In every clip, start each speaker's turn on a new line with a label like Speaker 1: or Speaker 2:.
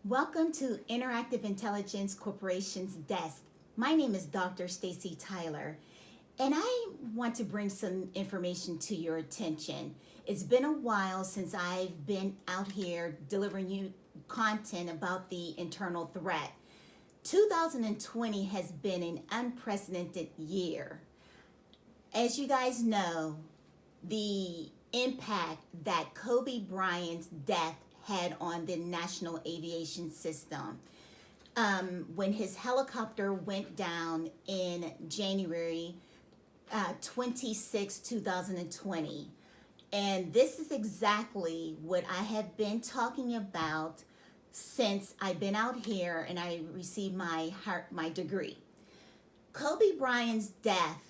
Speaker 1: Welcome to Interactive Intelligence Corporation's desk. My name is Dr. Stacy Tyler, and I want to bring some information to your attention. It's been a while since I've been out here delivering you content about the internal threat. 2020 has been an unprecedented year. As you guys know, the impact that Kobe Bryant's death had on the national aviation system. When his helicopter went down in January 26, 2020. And this is exactly what I have been talking about since I've been out here and I received my degree. Kobe Bryant's death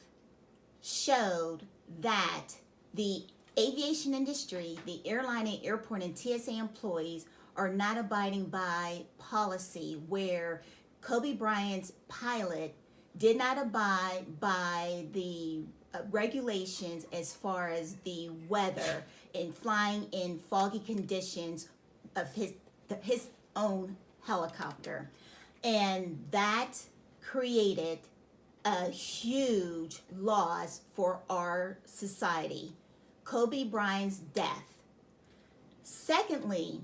Speaker 1: showed that the aviation industry, the airline and airport and TSA employees are not abiding by policy, where Kobe Bryant's pilot did not abide by the regulations as far as the weather and flying in foggy conditions of his own helicopter. And that created a huge loss for our society. Kobe Bryant's death. Secondly,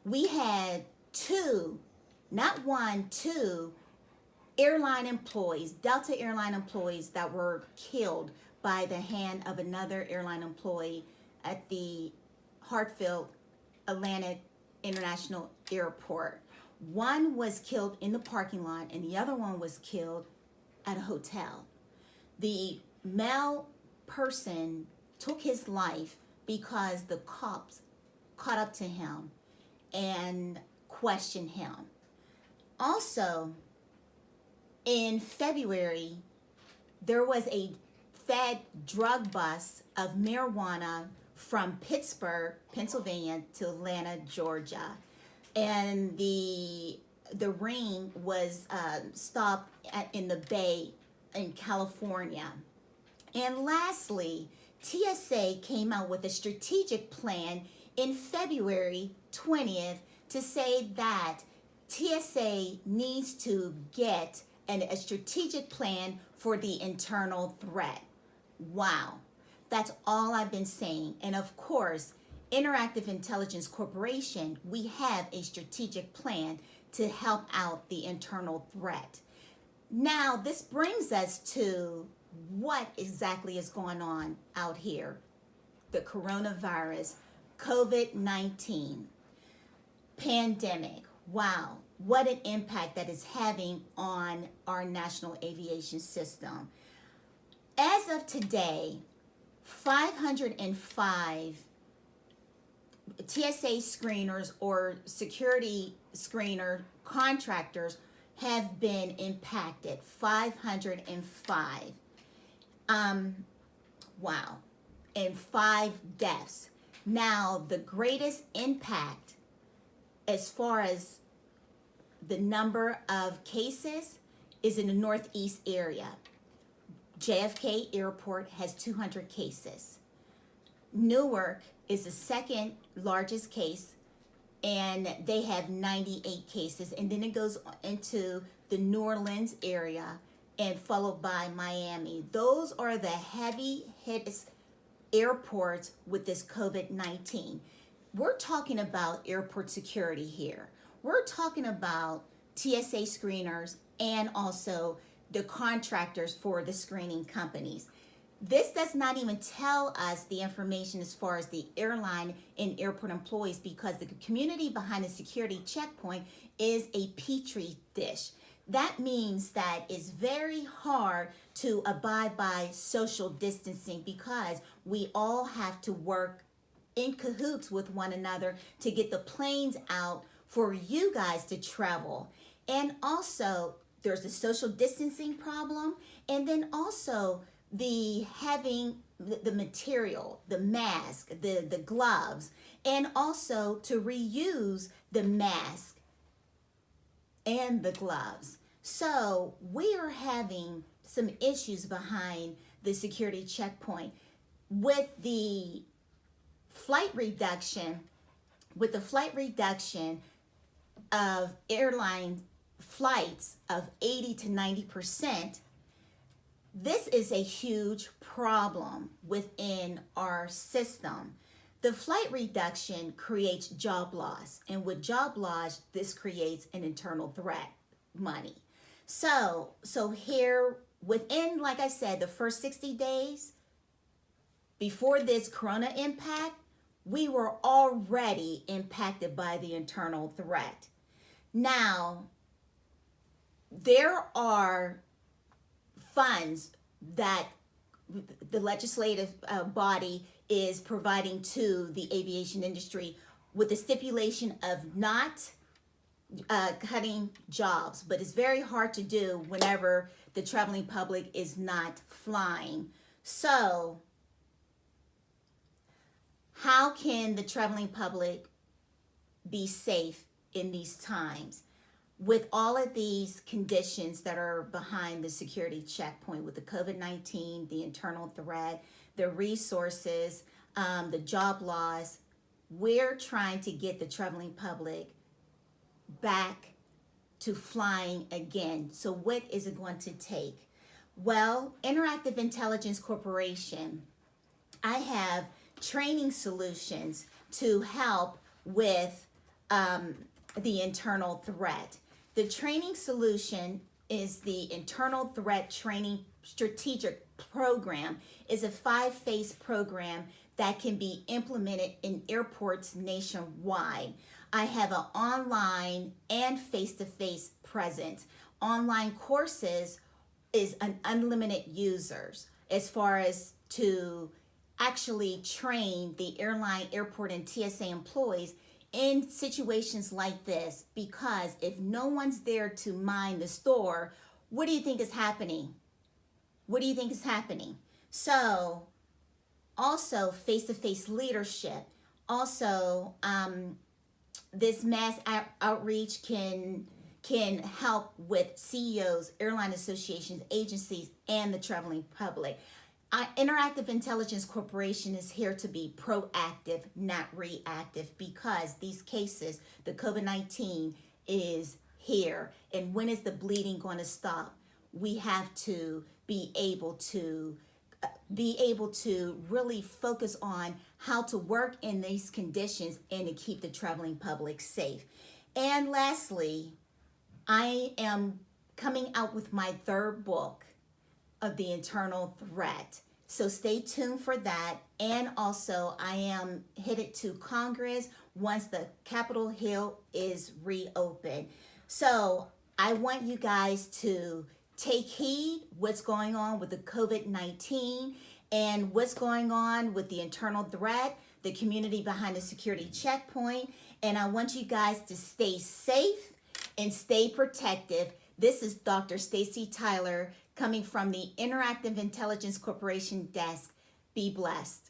Speaker 1: we had two airline employees, Delta airline employees, that were killed by the hand of another airline employee at the Hartsfield Atlantic International Airport. One was killed in the parking lot and the other one was killed at a hotel. The male person took his life because the cops caught up to him and questioned him. Also, in February, there was a Fed drug bust of marijuana from Pittsburgh, Pennsylvania to Atlanta, Georgia. And the ring was stopped in the Bay in California. And lastly, TSA came out with a strategic plan in February 20th to say that TSA needs to get a strategic plan for the internal threat. Wow, that's all I've been saying. And of course, Interactive Intelligence Corporation, we have a strategic plan to help out the internal threat. Now, this brings us to what exactly is going on out here. The coronavirus, COVID-19 pandemic. Wow, what an impact that is having on our national aviation system. As of today, 505 TSA screeners or security screener contractors have been impacted. 505. Wow. And 5 deaths. Now, the greatest impact as far as the number of cases is in the Northeast area. JFK Airport has 200 cases. Newark is the second largest case, and they have 98 cases. And then it goes into the New Orleans area and followed by Miami. Those are the heavy hitters airports with this COVID-19. We're talking about airport security here. We're talking about TSA screeners and also the contractors for the screening companies. This does not even tell us the information as far as the airline and airport employees, because the community behind the security checkpoint is a petri dish. That means that it's very hard to abide by social distancing because we all have to work in cahoots with one another to get the planes out for you guys to travel. And also, there's a social distancing problem, and then also the having the material, the mask, the gloves, and also to reuse the mask and the gloves. So we are having some issues behind the security checkpoint with the flight reduction of airline flights of 80 to 90%, this is a huge problem within our system. The flight reduction creates job loss, and with job loss, this creates an internal threat money. So here within, like I said, the first 60 days before this corona impact, we were already impacted by the internal threat. Now, there are funds that the legislative body is providing to the aviation industry with the stipulation of not cutting jobs, but it's very hard to do whenever the traveling public is not flying. So how can the traveling public be safe in these times with all of these conditions that are behind the security checkpoint, with the COVID-19, the internal threat, the resources, the job loss? We're trying to get the traveling public back to flying again. So what is it going to take? Well, Interactive Intelligence Corporation, I have training solutions to help with the internal threat. The training solution is the Internal Threat Training Strategic Program. Is a 5-phase program that can be implemented in airports nationwide. I have an online and face-to-face presence. Online courses is an unlimited users as far as to actually train the airline, airport, and TSA employees in situations like this, because if no one's there to mind the store, what do you think is happening? What do you think is happening? So also face-to-face leadership. Also, this mass outreach can help with CEOs, airline associations, agencies, and the traveling public. Interactive Intelligence Corporation is here to be proactive, not reactive, because these cases, the COVID-19 is here. And when is the bleeding going to stop? We have to be able to really focus on how to work in these conditions and to keep the traveling public safe. And lastly, I am coming out with my 3rd book of the internal threat. So stay tuned for that. And also I am headed to Congress once the Capitol Hill is reopened. So I want you guys to take heed what's going on with the COVID-19 and what's going on with the internal threat, the community behind the security checkpoint. And I want you guys to stay safe and stay protective. This is Dr. Stacy Tyler coming from the Interactive Intelligence Corporation desk. Be blessed.